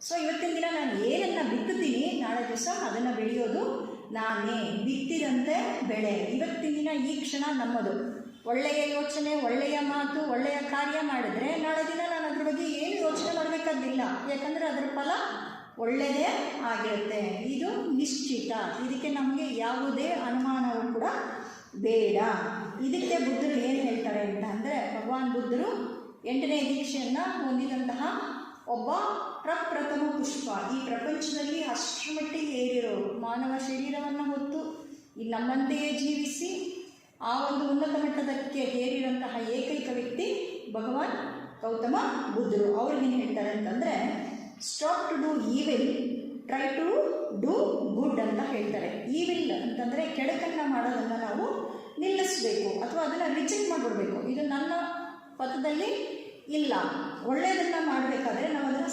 So ಇವತ್ತಿನ ದಿನ ನಾನು ಏನನ್ನು ಬಿತ್ತುತ್ತೀನಿ ನಾಳೆ ದಿವಸ ಅದನ್ನು ಬೆಳೆಯೋದು ನಾನೇ. ಬಿತ್ತಿದಂತೆ ಬೆಳೆ. ಇವತ್ತಿನ ದಿನ ಈ ಕ್ಷಣ ನಮ್ಮದು. ಒಳ್ಳೆಯ ಯೋಚನೆ, ಒಳ್ಳೆಯ ಮಾತು, ಒಳ್ಳೆಯ ಕಾರ್ಯ ಮಾಡಿದರೆ ನಾಳೆ ದಿನ ನಾನು ಅದ್ರ ಬಗ್ಗೆ ಏನು ಯೋಚನೆ ಮಾಡಬೇಕಾದಿಲ್ಲ. ಯಾಕಂದರೆ ಅದರ ಫಲ ಒಳ್ಳೆಯದೇ ಆಗಿರುತ್ತೆ. ಇದು ನಿಶ್ಚಿತ. ಇದಕ್ಕೆ ನಮಗೆ ಯಾವುದೇ ಅನುಮಾನವೂ ಕೂಡ ಬೇಡ. ಇದಕ್ಕೆ ಬುದ್ಧರು ಏನು ಹೇಳ್ತಾರೆ ಅಂತ ಅಂದರೆ, ಭಗವಾನ್ ಬುದ್ಧರು 8ನೇ ದೀಕ್ಷೆಯನ್ನು ಹೊಂದಿದಂತಹ ಒಬ್ಬ ಪ್ರಪ್ರಥಮ ಪುಷ್ಪ. ಈ ಪ್ರಪಂಚದಲ್ಲಿ ಅಷ್ಟರ ಮಟ್ಟಿಗೆ ಏರಿರೋ ಮಾನವ ಶರೀರವನ್ನು ಹೊತ್ತು ಈ ನಮ್ಮಂತೆಯೇ ಜೀವಿಸಿ ಆ ಒಂದು ಉನ್ನತ ಮಟ್ಟದಕ್ಕೆ ಏರಿರೋಂತಹ ಏಕೈಕ ವ್ಯಕ್ತಿ ಭಗವಾನ್ ಗೌತಮ ಬುದ್ಧರು. ಅವ್ರಿಗೇನು ಹೇಳ್ತಾರೆ ಅಂತಂದರೆ, stop to do evil, try to do good ಅಂತ ಹೇಳ್ತಾರೆ. ಈವಿಲ್ ಅಂತಂದರೆ ಕೆಡಕನ್ನು ಮಾಡೋದನ್ನು ನಾವು ನಿಲ್ಲಿಸಬೇಕು ಅಥವಾ ಅದನ್ನು ರಿಜೆಕ್ಟ್ ಮಾಡಿಬಿಡ್ಬೇಕು. ಇದು ನನ್ನ ಪಥದಲ್ಲಿ ಇಲ್ಲ. ಒಳ್ಳೆಯದನ್ನು ಮಾಡಬೇಕಾದ್ರೆ ನಾವು ಅದನ್ನು